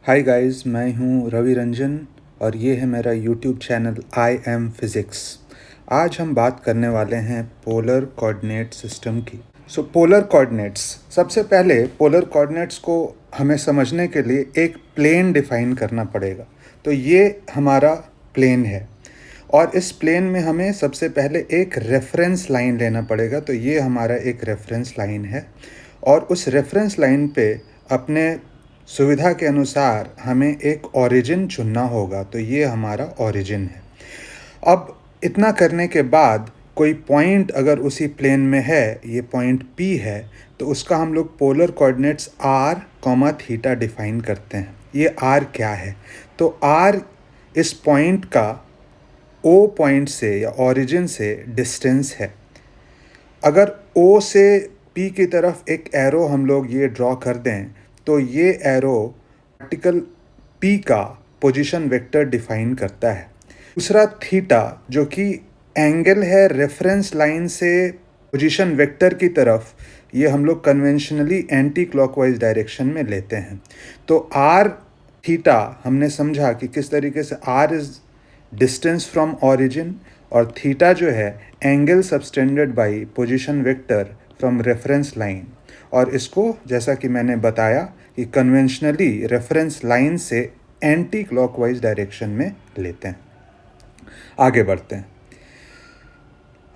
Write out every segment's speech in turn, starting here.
Hi guys, मैं हूँ रवि रंजन और ये है मेरा YouTube channel I am physics. आज हम बात करने वाले हैं पोलर कोऑर्डिनेट सिस्टम की। पोलर कोऑर्डिनेट्स, सबसे पहले पोलर कोऑर्डिनेट्स को हमें समझने के लिए एक प्लेन डिफाइन करना पड़ेगा। तो ये हमारा प्लेन है और इस प्लेन में हमें सबसे पहले एक रेफरेंस लाइन लेना पड़ेगा। तो ये हमारा एक रेफरेंस लाइन है और उस रेफरेंस लाइन पे अपने सुविधा के अनुसार हमें एक ओरिजिन चुनना होगा। तो ये हमारा ओरिजिन है। अब इतना करने के बाद कोई पॉइंट अगर उसी प्लेन में है, ये पॉइंट P है, तो उसका हम लोग polar coordinates r, theta define करते हैं। ये r क्या है? तो r इस पॉइंट का O पॉइंट से या ओरिजिन से डिस्टेंस है। अगर O से P की तरफ एक एरो हम लोग ये ड्रॉ कर दें तो ये एरो पार्टिकल P का पोजीशन वेक्टर डिफाइन करता है। दूसरा थीटा, जो कि एंगल है रेफरेंस लाइन से पोजीशन वेक्टर की तरफ, ये हम लोग कन्वेंशनली एंटी क्लॉकवाइज डायरेक्शन में लेते हैं। तो r थीटा हमने समझा कि किस तरीके से r is distance from origin और थीटा जो है angle subtended bye position vector from reference line. और इसको जैसा कि मैंने बताया कि कन्वेंशनली रेफरेंस लाइन से एंटी क्लॉकवाइज डायरेक्शन में लेते हैं। आगे बढ़ते हैं।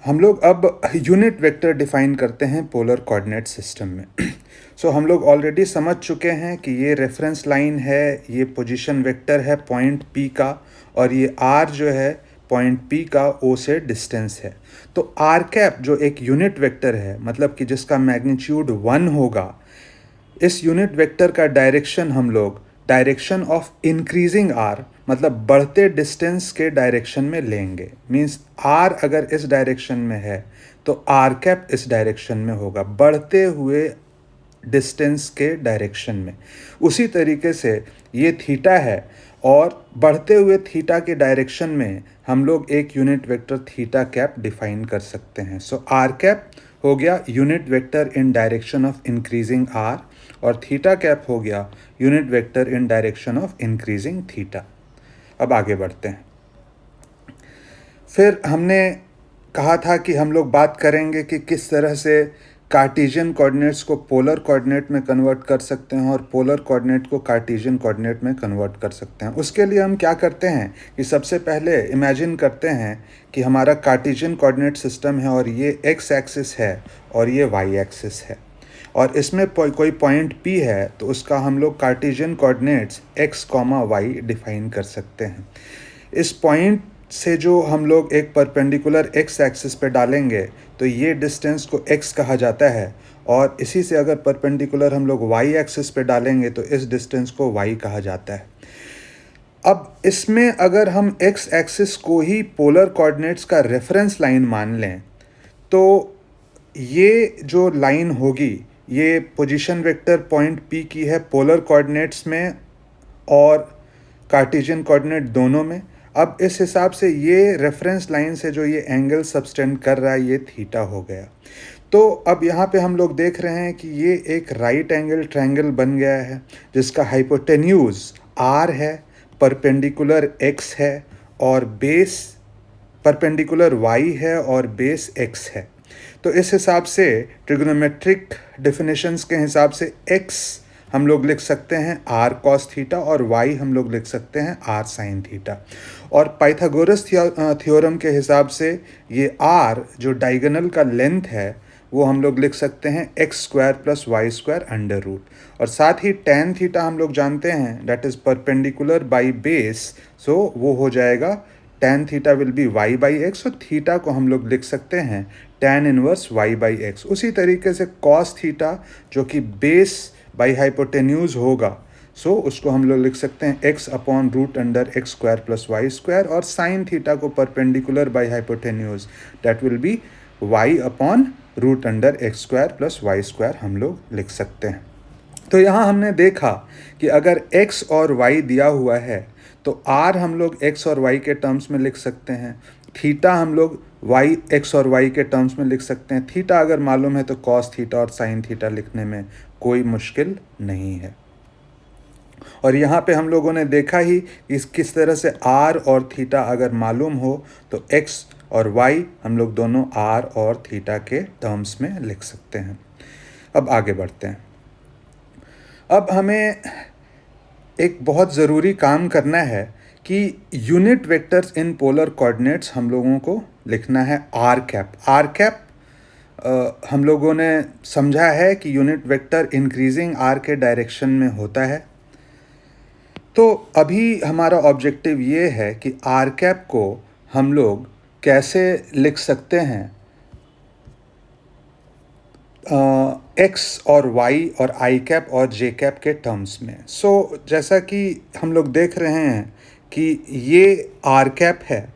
हम लोग अब यूनिट वेक्टर डिफाइन करते हैं पोलर कोऑर्डिनेट सिस्टम में। हम लोग ऑलरेडी समझ चुके हैं कि ये रेफरेंस लाइन है, ये पोजीशन वेक्टर है पॉइंट P का, और ये r जो है पॉइंट P का O से डिस्टेंस है। तो r कैप जो एक यूनिट वेक्टर है, मतलब कि जिसका मैग्नीट्यूड 1 होगा, इस यूनिट वेक्टर का डायरेक्शन हम लोग डायरेक्शन ऑफ इंक्रीजिंग r, मतलब बढ़ते डिस्टेंस के डायरेक्शन में लेंगे। मीन्स r अगर इस डायरेक्शन में है तो r कैप इस डायरेक्शन में होगा, बढ़ते हुए डिस्टेंस के डायरेक्शन में। उसी तरीके से ये थीटा है और बढ़ते हुए थीटा के डायरेक्शन में हम लोग एक unit vector theta cap define कर सकते हैं। आर कैप हो गया unit vector in direction of increasing r और थीटा कैप हो गया unit vector in direction of increasing theta. अब आगे बढ़ते हैं। फिर हमने कहा था कि हम लोग बात करेंगे कि किस तरह से कार्टेशियन कोऑर्डिनेट्स को पोलर कोऑर्डिनेट में कन्वर्ट कर सकते हैं और पोलर कोऑर्डिनेट को कार्टेशियन कोऑर्डिनेट में कन्वर्ट कर सकते हैं। उसके लिए हम क्या करते हैं कि सबसे पहले इमेजिन करते हैं कि हमारा कार्टेशियन कोऑर्डिनेट सिस्टम है और ये x एक्सिस है और ये y एक्सिस है और इसमें कोई पॉइंट P है, तो उसका हम लोग Cartesian coordinates x, y define कर सकते हैं। इस पॉइंट से जो हम लोग एक परपेंडिकुलर x एक्सिस पे डालेंगे तो ये डिस्टेंस को x कहा जाता है, और इसी से अगर परपेंडिकुलर हम लोग y एक्सिस पे डालेंगे तो इस डिस्टेंस को y कहा जाता है। अब इसमें अगर हम x एक्सिस को ही पोलर कोऑर्डिनेट्स का रेफरेंस लाइन मान लें तो ये जो लाइन होगी ये पोजीशन वेक्टर पॉइंट P की है पोलर कोऑर्डिनेट्स में और कार्टेशियन कोऑर्डिनेट दोनों में। अब इस हिसाब से ये रेफरेंस लाइन से जो ये एंगल सबटेंड कर रहा है ये थीटा हो गया। तो अब यहाँ पे हम लोग देख रहे हैं कि ये एक राइट एंगल ट्रायंगल बन गया है जिसका हाइपोटेन्यूज r है, परपेंडिकुलर x है और बेस परपेंडिकुलर y है और बेस x है। तो इस हिसाब से ट्रिग्नोमेट्रिक डेफिनेशंस के हिसाब से x हम लोग लिख सकते हैं r cos थीटा और y हम लोग लिख सकते हैं r sin थीटा। और पाइथागोरस थ्योरम के हिसाब से ये r जो डायगोनल का लेंथ है वो हम लोग लिख सकते हैं x square plus Y square under root. और साथ ही tan थीटा हम लोग जानते हैं that is perpendicular by base, so वो हो जाएगा tan theta will be y by x और थीटा को हम लोग लिख सकते हैं tan inverse y by x. उसी तरीके से cos थीटा जो कि बेस बाई हाइपोटेन्यूज होगा, सो उसको हम लोग लिख सकते हैं x upon root under x square plus Y square, और साइन थीटा को perpendicular by hypotenuse that will be y upon root under x square plus Y square हम लोग लिख सकते हैं। तो यहाँ हमने देखा कि अगर x और y दिया हुआ है तो r हम लोग x और y के टर्म्स में लिख सकते हैं, थीटा हम लोग y x और y के टर्म्स में लिख सकते हैं। थीटा अगर मालूम है तो cos थीटा और sin थीटा लिखने में कोई मुश्किल नहीं है। और यहाँ पे हम लोगों ने देखा ही कि किस तरह से r और थीटा अगर मालूम हो तो x और y हम लोग दोनों r और थीटा के टर्म्स में लिख सकते हैं। अब आगे बढ़ते हैं। अब हमें एक बहुत ज़रूरी काम करना है कि unit vectors in polar coordinates हम लोगों को लिखना है आर कैप। आर कैप हम लोगों ने समझा है कि यूनिट वेक्टर इंक्रीजिंग आर के डायरेक्शन में होता है। तो अभी हमारा ऑब्जेक्टिव ये है कि आर कैप को हम लोग कैसे लिख सकते हैं एक्स और वाई और आई कैप और जे कैप के टर्म्स में। जैसा कि हम लोग देख रहे हैं कि ये आर कैप है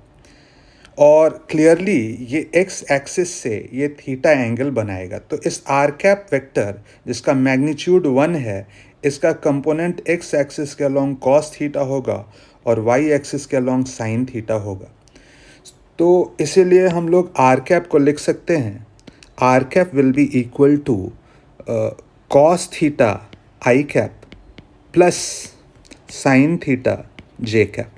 और क्लियरली ये एक्स एक्सिस से ये थीटा एंगल बनाएगा। तो इस आर कैप वेक्टर जिसका मैग्नीट्यूड 1 है, इसका कंपोनेंट एक्स एक्सिस के अलोंग कॉस थीटा होगा और वाई एक्सिस के अलोंग साइन थीटा होगा। तो इसीलिए हम लोग आर कैप को लिख सकते हैं, R cap will be equal to cos theta I cap plus sine theta J cap.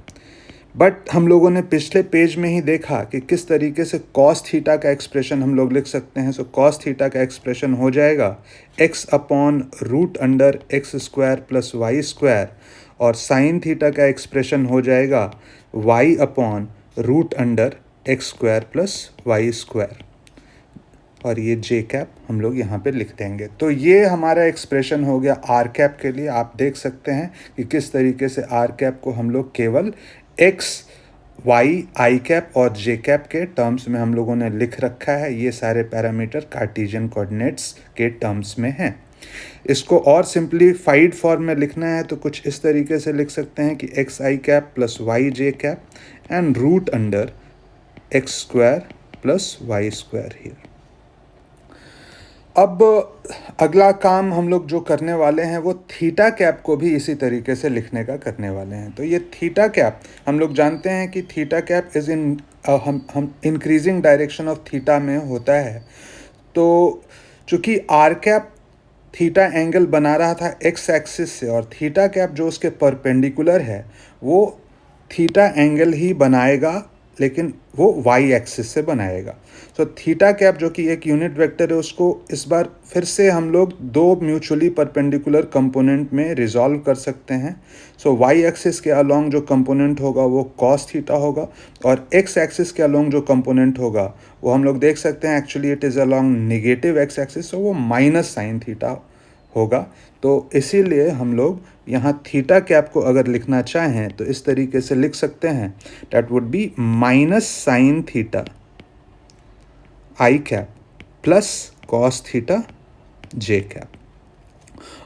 But हम लोगों ने पिछले पेज में ही देखा कि किस तरीके से कॉस थीटा का एक्सप्रेशन हम लोग लिख सकते हैं। कॉस थीटा का एक्सप्रेशन हो जाएगा x upon root under x square plus Y square, और साइन थीटा का एक्सप्रेशन हो जाएगा y upon root under x square plus Y square, और ये जे कैप हम लोग यहाँ पे लिख देंगे। तो ये हमारा एक्सप्रेशन हो गया आर कैप के लिए। आप देख सकते हैं कि किस तरीके से आर कैप को हम लोग केवल एक्स वाई आई कैप और जे कैप के टर्म्स में हम लोगों ने लिख रखा है। ये सारे पैरामीटर कार्टेशियन कोऑर्डिनेट्स के टर्म्स में हैं। इसको और सिंप्लीफाइड फॉर्म में लिखना है तो कुछ इस तरीके से लिख सकते हैं कि X I cap plus Y J cap and root under x square plus Y square here. अब अगला काम हम लोग जो करने वाले हैं वो थीटा कैप को भी इसी तरीके से लिखने का करने वाले हैं। तो ये थीटा कैप हम लोग जानते हैं कि थीटा कैप इज़ इन हम इंक्रीजिंग डायरेक्शन ऑफ थीटा में होता है। तो चूँकि आर कैप थीटा एंगल बना रहा था एक्स एक्सिस से, और थीटा कैप जो उसके परपेंडिकुलर है वो थीटा एंगल ही बनाएगा, लेकिन वो वाई एक्सिस से बनाएगा। तो थीटा कैप जो कि एक यूनिट वेक्टर है, उसको इस बार फिर से हम लोग दो म्यूचुअली परपेंडिकुलर कंपोनेंट में रिजॉल्व कर सकते हैं। वाई एक्सिस के अलोंग जो कंपोनेंट होगा वो कॉस थीटा होगा, और एक्स एक्सिस के अलोंग जो कंपोनेंट होगा वो हम लोग देख सकते हैं actually it is along negative x axis, तो वो माइनस साइन थीटा होगा। तो इसीलिए हम लोग यहाँ थीटा कैप को अगर लिखना चाहें तो इस तरीके से लिख सकते हैं, that would be minus sine theta I cap plus cos theta J cap.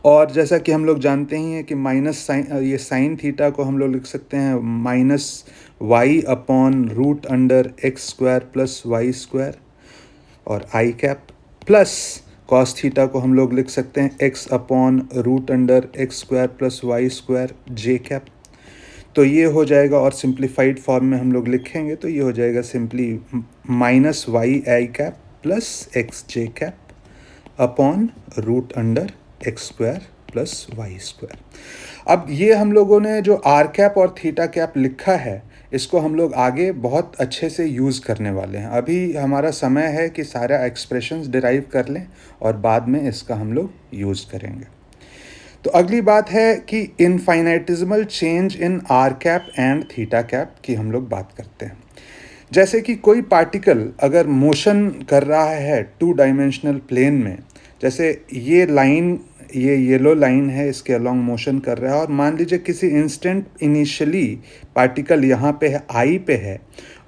और जैसा कि हम लोग जानते ही हैं कि माइनस साइन, ये साइन थीटा को हम लोग लिख सकते हैं minus y upon root under x square plus Y square, और i cap plus cos theta को हम लोग लिख सकते हैं x upon root under x square plus Y square j cap. तो ये हो जाएगा, और सिंप्लीफाइड फॉर्म में हम लोग लिखेंगे तो ये हो जाएगा simply minus y i cap plus x j cap upon root under x square plus Y square. अब ये हम लोगों ने जो आर कैप और थीटा कैप लिखा है, इसको हम लोग आगे बहुत अच्छे से यूज़ करने वाले हैं। अभी हमारा समय है कि सारा एक्सप्रेशंस डिराइव कर लें और बाद में इसका हम लोग यूज़ करेंगे। तो अगली बात है कि infinitesimal change in are cap and theta cap की हम लोग बात करते हैं। जैसे कि कोई पार्टिकल अगर मोशन कर रहा है टू डायमेंशनल प्लेन में, जैसे ये लाइन, ये येलो लाइन है, इसके अलोंग मोशन कर रहा है, और मान लीजिए किसी इंस्टेंट इनिशियली पार्टिकल यहाँ पे है, आई पे है,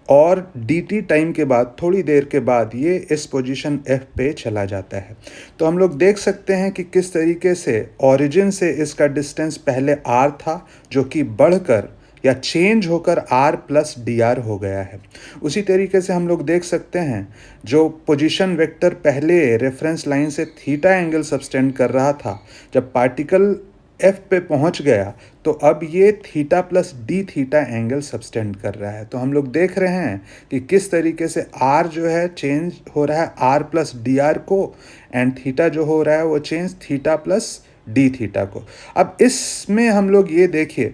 और dt टाइम के बाद थोड़ी देर के बाद ये इस पोजीशन f पे चला जाता है। तो हम लोग देख सकते हैं कि किस तरीके से ओरिजिन से इसका डिस्टेंस पहले r था, जो कि बढ़कर या चेंज होकर r प्लस dr हो गया है। उसी तरीके से हम लोग देख सकते हैं जो पोजीशन वेक्टर पहले रेफरेंस लाइन से थीटा एंगल सब्सटेंड कर रहा था, जब पार्टिकल f पे पहुंच गया तो अब ये theta plus D theta angle subtend कर रहा है। तो हम लोग देख रहे हैं कि किस तरीके से r जो है चेंज हो रहा है r प्लस डी आर को, एंड थीटा जो हो रहा है वो change theta plus D theta को। अब इसमें हम लोग ये देखिए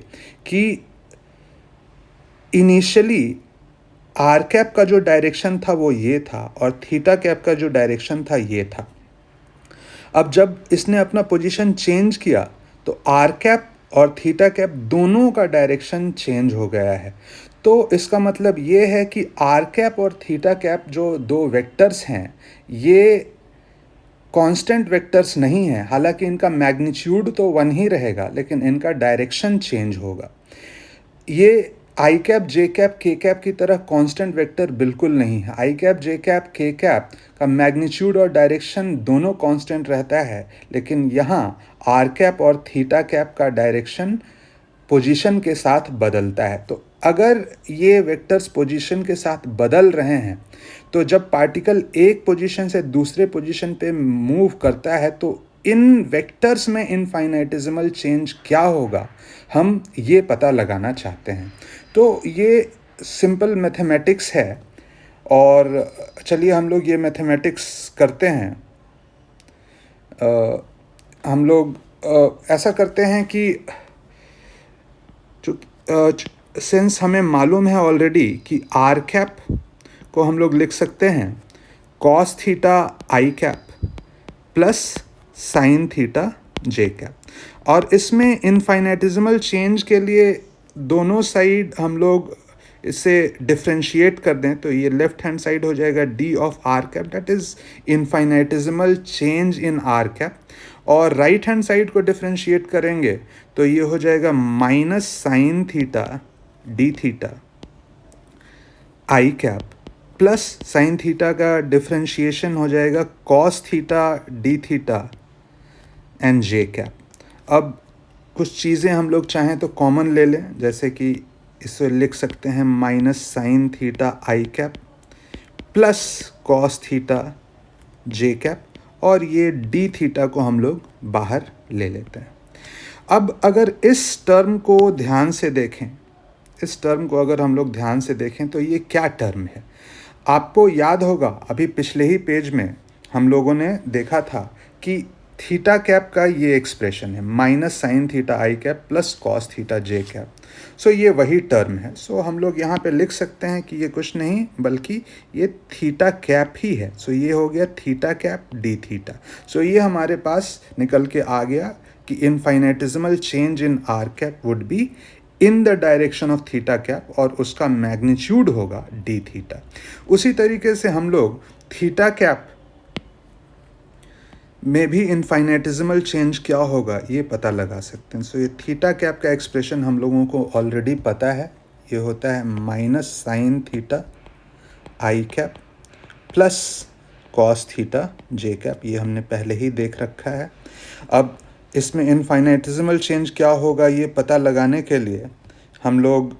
कि इनिशियली आर कैप का जो डायरेक्शन था वो ये था और थीटा कैप का जो डायरेक्शन था ये था। अब जब इसने अपना पोजीशन चेंज किया तो आर कैप और थीटा कैप दोनों का डायरेक्शन चेंज हो गया है। तो इसका मतलब ये है कि आर कैप और थीटा कैप जो दो वेक्टर्स हैं ये कांस्टेंट वेक्टर्स नहीं हैं। हालांकि इनका मैग्नीट्यूड तो वन ही रहेगा लेकिन इनका डायरेक्शन चेंज होगा। ये आई कैप जे कैप के कैप की तरह कांस्टेंट वेक्टर बिल्कुल नहीं है। आई कैप जे कैप के कैप का मैग्नीट्यूड और डायरेक्शन दोनों कांस्टेंट रहता है, लेकिन यहाँ आर कैप और थीटा कैप का डायरेक्शन पोजीशन के साथ बदलता है। तो अगर ये वेक्टर्स पोजीशन के साथ बदल रहे हैं तो जब पार्टिकल एक पोजीशन से दूसरे पोजीशन पे मूव करता है तो इन वेक्टर्स में इनफाइनाइटिजिमल चेंज क्या होगा, हम ये पता लगाना चाहते हैं। तो ये सिंपल मैथमेटिक्स है और चलिए हम लोग ये मैथमेटिक्स करते हैं। हम लोग ऐसा करते हैं कि सिंस हमें मालूम है ऑलरेडी कि आर कैप को हम लोग लिख सकते हैं कॉस थीटा आई कैप प्लस साइन थीटा जे कैप। और इसमें इनफाइनाइटिजिमल चेंज के लिए दोनों साइड हम लोग इसे डिफ्रेंशिएट कर दें तो ये लेफ्ट हैंड साइड हो जाएगा d of are cap, that is infinitesimal change in are cap. और राइट हैंड साइड को डिफ्रेंशिएट करेंगे तो ये हो जाएगा minus sine theta d theta आई कैप प्लस साइन थीटा का डिफ्रेंशिएशन हो जाएगा cos theta d theta and j cap. अब कुछ चीज़ें हम लोग चाहें तो कॉमन ले लें, जैसे कि इसे लिख सकते हैं माइनस साइन थीटा आई कैप प्लस कॉस थीटा जे कैप और ये डी थीटा को हम लोग बाहर ले लेते हैं। अब अगर इस टर्म को ध्यान से देखें, इस टर्म को अगर हम लोग ध्यान से देखें तो ये क्या टर्म है। आपको याद होगा अभी पिछले ही पेज में हम लोगों ने देखा था कि थीटा कैप का ये एक्सप्रेशन है माइनस साइन थीटा आई कैप प्लस कॉस थीटा जे कैप। सो ये वही टर्म है। सो हम लोग यहाँ पे लिख सकते हैं कि ये कुछ नहीं बल्कि ये थीटा कैप ही है। सो ये हो गया theta cap D theta. So ये हमारे पास निकल के आ गया कि infinitesimal change in are cap would be in the direction of theta cap और उसका मैग्नीट्यूड होगा डी थीटा। उसी तरीके से हम लोग थीटा कैप में भी इनफाइनाइटिजिमल चेंज क्या होगा ये पता लगा सकते हैं। सो ये थीटा कैप का एक्सप्रेशन हम लोगों को ऑलरेडी पता है, ये होता है माइनस साइन थीटा आई कैप प्लस कॉस थीटा जे कैप, ये हमने पहले ही देख रखा है। अब इसमें इनफाइनाइटिजिमल चेंज क्या होगा ये पता लगाने के लिए हम लोग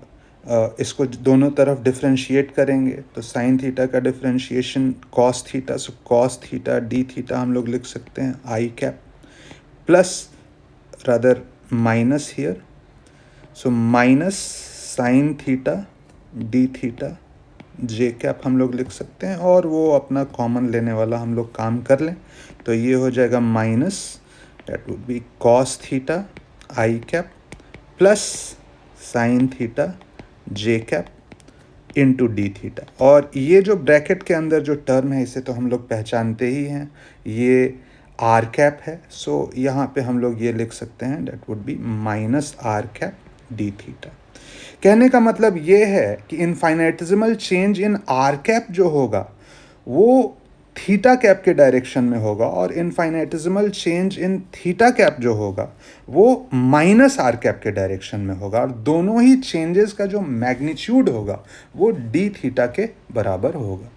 इसको दोनों तरफ डिफ्रेंशिएट करेंगे। तो साइन थीटा का differentiation cos theta, so cos theta d theta हम लोग लिख सकते हैं i cap plus rather minus here, so minus sine theta d theta J cap हम लोग लिख सकते हैं और वो अपना कॉमन लेने वाला हम लोग काम कर लें तो ये हो जाएगा minus that would B cos theta I cap plus sine theta J cap into D theta. और ये जो ब्रैकेट के अंदर जो टर्म है इसे तो हम लोग पहचानते ही हैं, ये आर कैप है। सो यहाँ पे हम लोग ये लिख सकते हैं that would be minus R cap D theta. कहने का मतलब ये है कि infinitesimal change in are cap जो होगा वो थीटा कैप के डायरेक्शन में होगा और इनफाइनाइटिजिमल चेंज इन थीटा कैप जो होगा वो माइनस आर कैप के डायरेक्शन में होगा और दोनों ही चेंजेस का जो मैग्नीट्यूड होगा वो डी थीटा के बराबर होगा।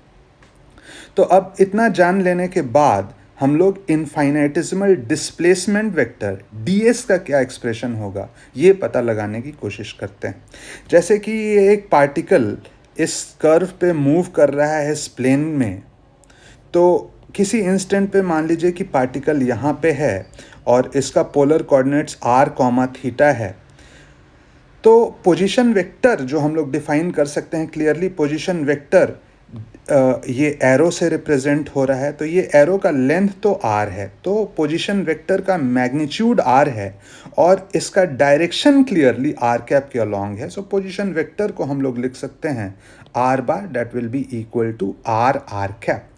तो अब इतना जान लेने के बाद हम लोग इनफाइनाइटिजिमल डिस्प्लेसमेंट वेक्टर ds का क्या एक्सप्रेशन होगा ये पता लगाने की कोशिश करते हैं। जैसे कि ये एक पार्टिकल इस कर्व पे मूव कर रहा है इस प्लेन में, तो किसी इंस्टेंट पे मान लीजिए कि पार्टिकल यहाँ पे है और इसका polar coordinates r comma theta है, तो पोजीशन वेक्टर जो हम लोग डिफाइन कर सकते हैं क्लियरली, पोजीशन वेक्टर ये एरो से रिप्रेजेंट हो रहा है, तो ये एरो का लेंथ तो आर है, तो पोजीशन वेक्टर का मैग्नीट्यूड आर है और इसका डायरेक्शन क्लियरली आर कैप के अलोंग है। सो पोजीशन वेक्टर को हम लोग लिख सकते हैं R bar, that will be equal to R R cap.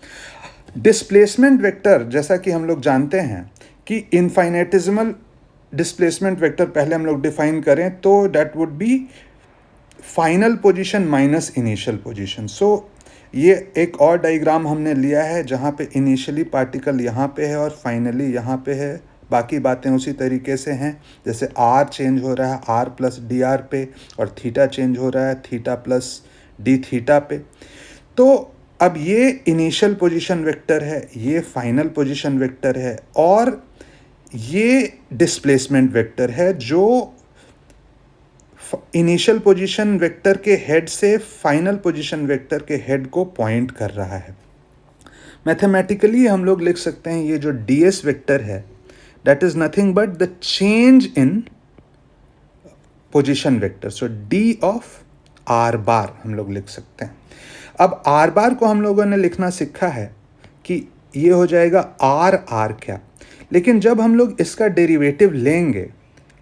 Displacement vector, जैसा कि हम लोग जानते हैं कि इनफाइनेटिजिमल डिस्प्लेसमेंट वेक्टर पहले हम लोग डिफाइन करें तो that would be final position minus initial position. So ये एक और डायग्राम हमने लिया है जहाँ पे इनिशियली पार्टिकल यहाँ पे है और फाइनली यहाँ पे है। बाकी बातें उसी तरीके से हैं, जैसे आर चेंज हो रहा है आर प्लस डी आर पे और थीटा चेंज हो रहा है थीटा प्लस डी थीटा पे। तो अब ये इनिशियल पोजीशन वेक्टर है, ये फाइनल पोजीशन वेक्टर है और ये डिस्प्लेसमेंट वेक्टर है जो इनिशियल पोजीशन वेक्टर के हेड से फाइनल पोजीशन वेक्टर के हेड को पॉइंट कर रहा है। मैथमेटिकली हम लोग लिख सकते हैं ये जो ds वेक्टर है that is nothing but the change in position vector. So d of r बार हम लोग लिख सकते हैं। अब r बार को हम लोगों ने लिखना सीखा है कि ये हो जाएगा r कैप, लेकिन जब हम लोग इसका डेरिवेटिव लेंगे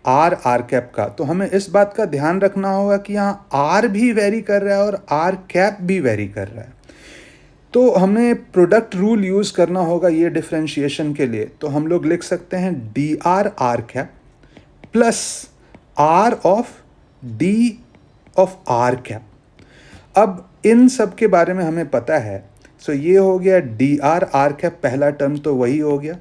आर कैप का तो हमें इस बात का ध्यान रखना होगा कि यहाँ आर भी वेरी कर रहा है और आर कैप भी वेरी कर रहा है। तो हमें प्रोडक्ट रूल यूज़ करना होगा ये डिफरेंशिएशन के लिए। तो हम लोग लिख सकते हैं D R cap plus R of D of are cap. अब इन सब के बारे में हमें पता है। सो ये हो गया डी आर कैप, पहला टर्म तो वही हो गया।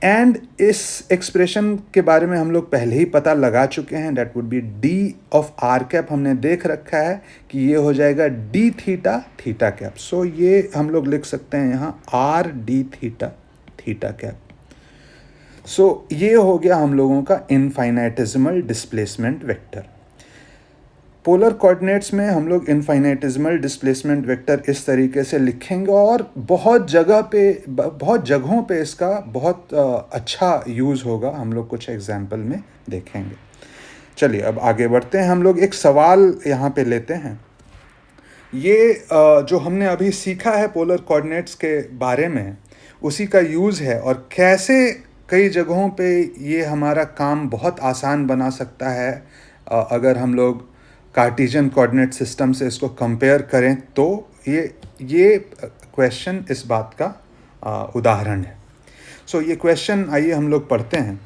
एंड इस एक्सप्रेशन के बारे में हम लोग पहले ही पता लगा चुके हैं, that would be d of are cap. हमने देख रखा है कि ये हो जाएगा d theta theta cap. So ये हम लोग लिख सकते हैं यहाँ r D theta theta cap. So ये हो गया हम लोगों का infinitesimal displacement vector. Polar coordinates में हम लोग इनफाइनाइटिजिमल डिस्प्लेसमेंट वेक्टर इस तरीके से लिखेंगे और बहुत जगहों पे इसका बहुत अच्छा यूज़ होगा। हम लोग कुछ एग्जाम्पल में देखेंगे। चलिए अब आगे बढ़ते हैं। हम लोग एक सवाल यहाँ पे लेते हैं। ये जो हमने अभी सीखा है पोलर कोऑर्डिनेट्स के बारे में, उसी का यूज़ है और कैसे कई जगहों पे ये हमारा काम बहुत आसान बना सकता है अगर हम लोग कार्टेशियन कोऑर्डिनेट सिस्टम से इसको कंपेयर करें। तो ये क्वेश्चन इस बात का उदाहरण है। सो ये क्वेश्चन आइए हम लोग पढ़ते हैं।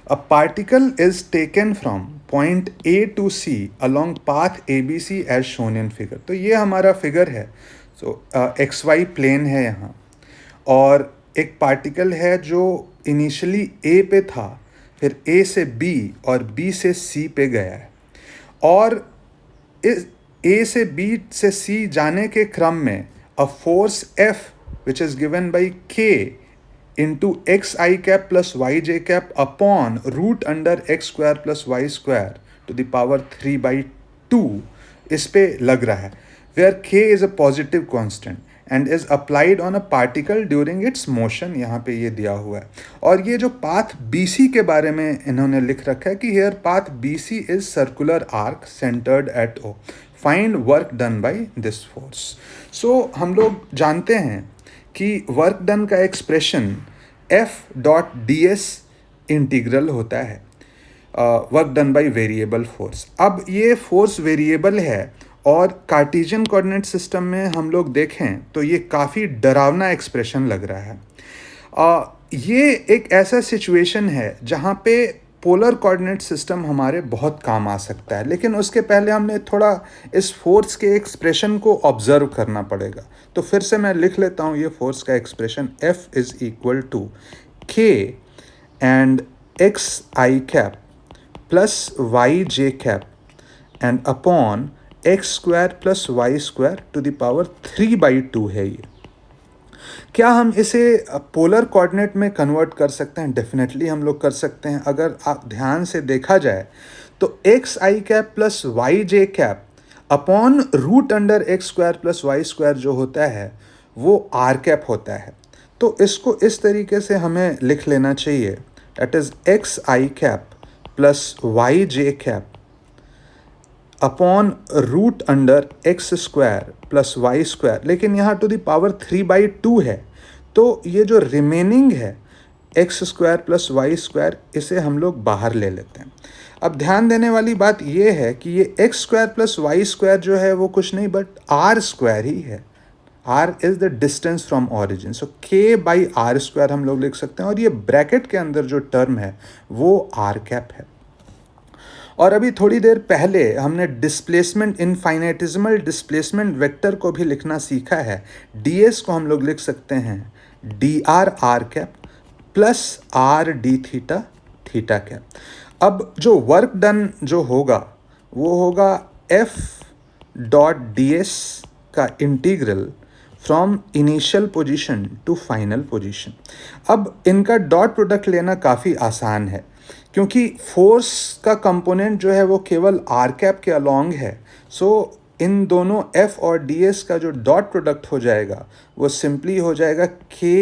A particle is taken from point A to C along path ABC as shown in figure. तो ये हमारा फिगर है। सो XY प्लेन है यहाँ और एक पार्टिकल है जो इनिशियली A पे था, फिर A से B और B से C पे गया है और इस A से B से C जाने के क्रम में a force F which is given by K into XI cap plus YJ cap upon root under X square plus Y square to the power 3/2 इस पे लग रहा है, where K is a positive constant and is applied on a particle during its motion. यहाँ पे ये दिया हुआ है। और ये जो पाथ BC के बारे में इन्होंने लिख रखा है कि here path BC is circular arc centered at O, find work done by this force. So हम लोग जानते हैं कि वर्क डन का एक्सप्रेशन F.ds इंटीग्रल होता है work done by variable force. अब ये फोर्स वेरिएबल है और कार्टेशियन कोऑर्डिनेट सिस्टम में हम लोग देखें तो ये काफ़ी डरावना एक्सप्रेशन लग रहा है। ये एक ऐसा सिचुएशन है जहाँ पे पोलर कोऑर्डिनेट सिस्टम हमारे बहुत काम आ सकता है, लेकिन उसके पहले हमने थोड़ा इस फोर्स के एक्सप्रेशन को ऑब्जर्व करना पड़ेगा। तो फिर से मैं लिख लेता हूँ ये फोर्स का expression F is equal to K and XI cap plus YJ cap and upon X square plus Y square to the power 3/2 है ये। क्या हम इसे पोलर कोऑर्डिनेट में कन्वर्ट कर सकते हैं? डेफिनेटली हम लोग कर सकते हैं। अगर आप ध्यान से देखा जाए तो XI cap plus YJ cap upon root under X square plus Y square जो होता है वो R कैप होता है। तो इसको इस तरीके से हमें लिख लेना चाहिए, that is XI cap plus YJ cap upon root under x square plus Y square, लेकिन यहाँ टू द पावर 3/2 है, तो ये जो रिमेनिंग है X square plus Y square, इसे हम लोग बाहर ले लेते हैं। अब ध्यान देने वाली बात ये है कि ये X square plus Y square जो है वो कुछ नहीं बट आर स्क्वायर ही है। R is the distance from origin, so k by R square हम लोग लिख सकते हैं, और ये ब्रैकेट के अंदर जो टर्म है वो आर कैप है। और अभी थोड़ी देर पहले हमने डिस्प्लेसमेंट, इनफाइनेटिज्मल डिस्प्लेसमेंट वेक्टर को भी लिखना सीखा है। ds को हम लोग लिख सकते हैं dr R cap plus R D theta theta cap. अब जो वर्क डन जो होगा वो होगा f डॉट ds का integral from initial position to final position. अब इनका डॉट प्रोडक्ट लेना काफ़ी आसान है, क्योंकि फोर्स का कंपोनेंट जो है वो केवल आर कैप के अलोंग है। सो इन दोनों f और ds का जो डॉट प्रोडक्ट हो जाएगा वो सिंपली हो जाएगा k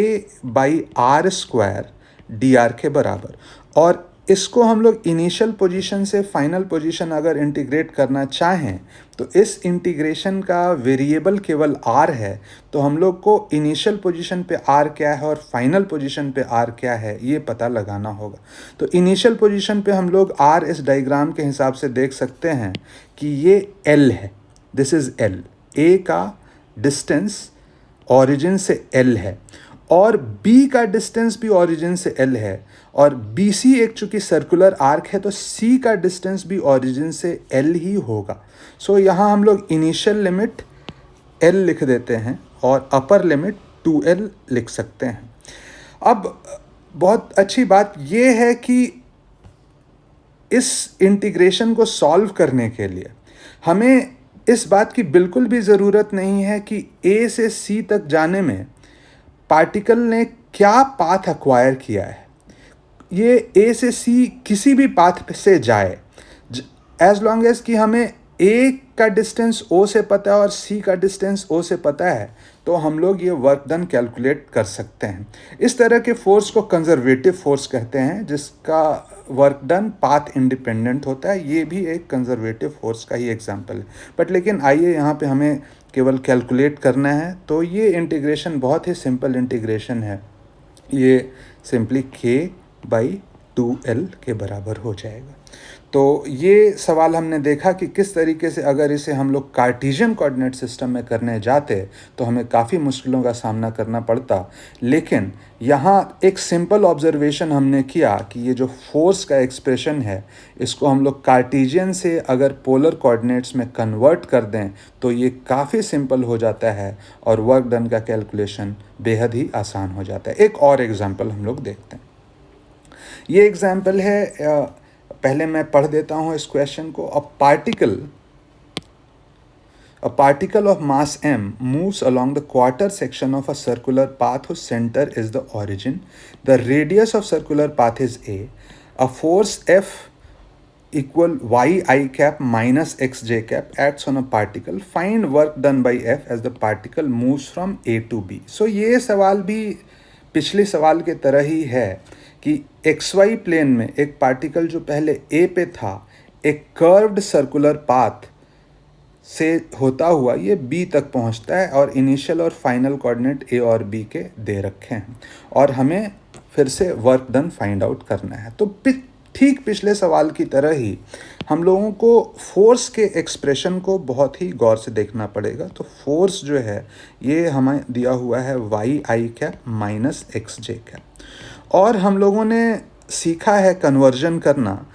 by R square D R के बराबर। और इसको हम लोग इनिशियल पोजीशन से फाइनल पोजीशन अगर इंटीग्रेट करना चाहें तो इस इंटीग्रेशन का वेरिएबल केवल r है, तो हम लोग को इनिशियल पोजीशन पे r क्या है और फाइनल पोजीशन पे r क्या है ये पता लगाना होगा। तो इनिशियल पोजीशन पे हम लोग r इस डायग्राम के हिसाब से देख सकते हैं कि ये l है, दिस इज़ l, a का डिस्टेंस ऑरिजिन से l है और b का डिस्टेंस भी ऑरिजिन से l है, और BC एक चूंकि सर्कुलर आर्क है तो C का डिस्टेंस भी ऑरिजिन से L ही होगा। सो यहाँ हम लोग इनिशियल लिमिट L लिख देते हैं और अपर लिमिट 2L लिख सकते हैं। अब बहुत अच्छी बात ये है कि इस इंटीग्रेशन को सॉल्व करने के लिए हमें इस बात की बिल्कुल भी ज़रूरत नहीं है कि A से C तक जाने में पार्टिकल ने क्या पाथ एक्वायर किया है। ये A से C किसी भी पाथ से जाए, एज लॉन्ग एज कि हमें A का डिस्टेंस O से पता है और C का डिस्टेंस O से पता है, तो हम लोग ये वर्क डन कैलकुलेट कर सकते हैं। इस तरह के फोर्स को कंजर्वेटिव फोर्स कहते हैं, जिसका वर्क डन पाथ इंडिपेंडेंट होता है। ये भी एक कंजर्वेटिव फोर्स का ही एग्जांपल है। बट लेकिन आइए यहाँ पे हमें केवल कैलकुलेट करना है, तो ये इंटीग्रेशन बहुत ही सिंपल इंटीग्रेशन है। ये सिंपली k बाई 2L के बराबर हो जाएगा। तो ये सवाल हमने देखा कि किस तरीके से अगर इसे हम लोग कार्टेशियन कोऑर्डिनेट सिस्टम में करने जाते तो हमें काफ़ी मुश्किलों का सामना करना पड़ता, लेकिन यहाँ एक सिंपल ऑब्जर्वेशन हमने किया कि ये जो फोर्स का एक्सप्रेशन है इसको हम लोग कार्टेशियन से अगर पोलर कोऑर्डिनेट्स में कन्वर्ट कर दें तो ये काफ़ी सिंपल हो जाता है और वर्क डन का कैलकुलेशन बेहद ही आसान हो जाता है। एक और एग्जाम्पल हम लोग देखते हैं। ये एग्जाम्पल है, पहले मैं पढ़ देता हूँ इस क्वेश्चन को। A particle of mass m moves along the quarter section of a circular path whose center is the origin. The radius of circular path is a. A force F equal y I cap minus x j cap acts on a particle. Find work done by F as the particle moves from A to B. So ये सवाल भी पिछले सवाल के तरह ही है कि XY plane में एक पार्टिकल जो पहले A पे था एक कर्व्ड सर्कुलर पाथ से होता हुआ ये B तक पहुंचता है, और इनिशियल और फाइनल कोऑर्डिनेट A और B के दे रखे हैं और हमें फिर से वर्क डन फाइंड आउट करना है। तो ठीक पिछले सवाल की तरह ही हम लोगों को फोर्स के एक्सप्रेशन को बहुत ही गौर से देखना पड़ेगा। तो फोर्स जो है ये हमें दिया हुआ है Y i cap minus x j cap, और हम लोगों ने सीखा है कन्वर्जन करना।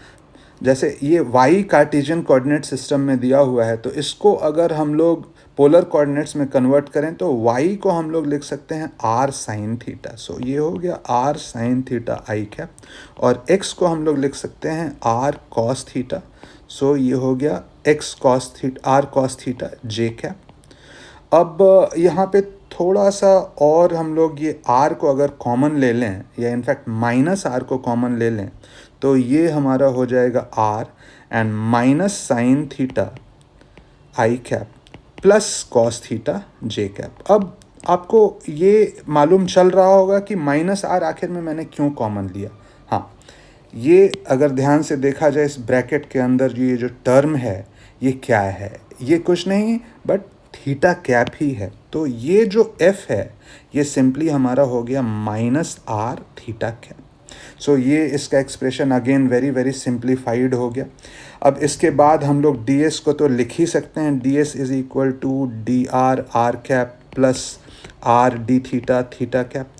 जैसे ये y कार्टेशियन कोऑर्डिनेट सिस्टम में दिया हुआ है, तो इसको अगर हम लोग पोलर कोऑर्डिनेट्स में कन्वर्ट करें तो y को हम लोग लिख सकते हैं r साइन थीटा। सो ये हो गया r साइन थीटा आई कैप, और x को हम लोग लिख सकते हैं r कॉस थीटा। सो ये हो गया x cos theta, r cos theta j cap. अब यहाँ पे थोड़ा सा और हम लोग ये r को अगर कॉमन ले लें, या इनफैक्ट माइनस r को कॉमन ले लें, तो ये हमारा हो जाएगा r and minus sine theta I cap plus cos theta J cap. अब आपको ये मालूम चल रहा होगा कि माइनस r आखिर में मैंने क्यों कॉमन लिया। हाँ, ये अगर ध्यान से देखा जाए इस ब्रैकेट के अंदर ये जो टर्म है ये क्या है, ये कुछ नहीं बट थीटा कैप ही है। तो ये जो एफ है ये सिंपली हमारा हो गया minus are theta cap. So ये इसका expression again very very simplified हो गया। अब इसके बाद हम लोग डी एस को तो लिख ही सकते हैं, D S is equal to D R R cap plus R D theta theta cap.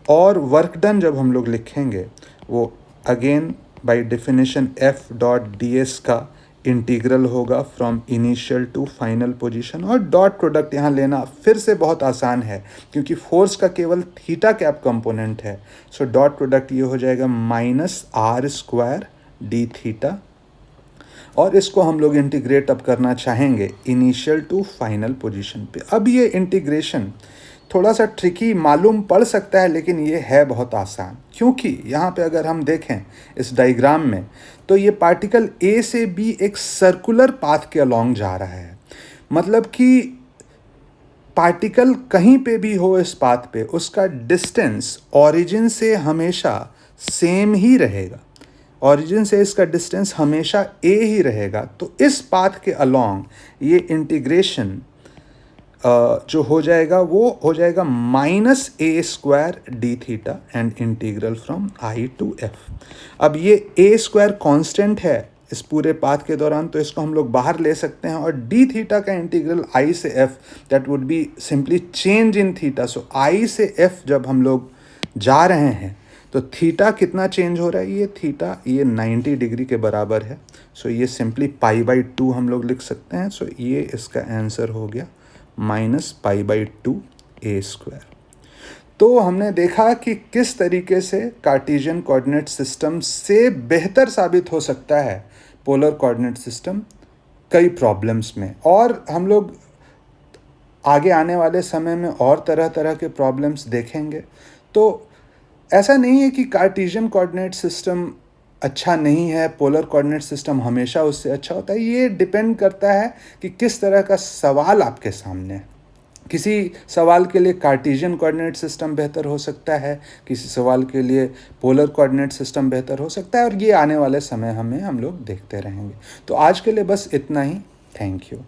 और वर्क डन जब हम लोग लिखेंगे वो again by definition F dot D S का इंटीग्रल होगा from initial to final position. और डॉट प्रोडक्ट यहाँ लेना फिर से बहुत आसान है क्योंकि फोर्स का केवल थीटा कैप कंपोनेंट है। सो डॉट प्रोडक्ट ये हो जाएगा minus R square D theta, और इसको हम लोग इंटीग्रेट अब करना चाहेंगे इनिशियल टू फाइनल पोजीशन पे। अब ये इंटीग्रेशन थोड़ा सा ट्रिकी मालूम पड़ सकता है लेकिन ये है बहुत आसान, क्योंकि यहाँ पे अगर हम देखें इस डायग्राम में तो ये पार्टिकल ए से बी एक सर्कुलर पाथ के अलोंग जा रहा है। मतलब कि पार्टिकल कहीं पे भी हो इस पाथ पे उसका डिस्टेंस ओरिजिन से हमेशा सेम ही रहेगा, ओरिजिन से इसका डिस्टेंस हमेशा ए ही रहेगा। तो इस पाथ के अलोंग ये इंटीग्रेशन जो हो जाएगा वो हो जाएगा minus A square D theta and integral from I to F. अब ये ए स्क्वायर कॉन्स्टेंट है इस पूरे पाथ के दौरान, तो इसको हम लोग बाहर ले सकते हैं, और डी थीटा का इंटीग्रल आई से f that would be simply change in theta. So i से एफ जब हम लोग जा रहे हैं तो थीटा कितना चेंज हो रहा है, ये थीटा ये 90 डिग्री के बराबर है। सो ये सिंपली पाई बाई 2 हम लोग लिख सकते हैं। सो ये इसका आंसर हो गया minus pi by 2 A square. तो हमने देखा कि किस तरीके से कार्टेशियन कोऑर्डिनेट सिस्टम से बेहतर साबित हो सकता है पोलर कोऑर्डिनेट सिस्टम कई प्रॉब्लम्स में, और हम लोग आगे आने वाले समय में और तरह तरह के प्रॉब्लम्स देखेंगे। तो ऐसा नहीं है कि कार्टेशियन कोऑर्डिनेट सिस्टम अच्छा नहीं है, पोलर कोऑर्डिनेट सिस्टम हमेशा उससे अच्छा होता है। ये डिपेंड करता है कि किस तरह का सवाल आपके सामने है। किसी सवाल के लिए कार्टेशियन कोऑर्डिनेट सिस्टम बेहतर हो सकता है, किसी सवाल के लिए पोलर कोऑर्डिनेट सिस्टम बेहतर हो सकता है, और ये आने वाले समय हम लोग देखते रहेंगे। तो आज के लिए बस इतना ही। Thank you.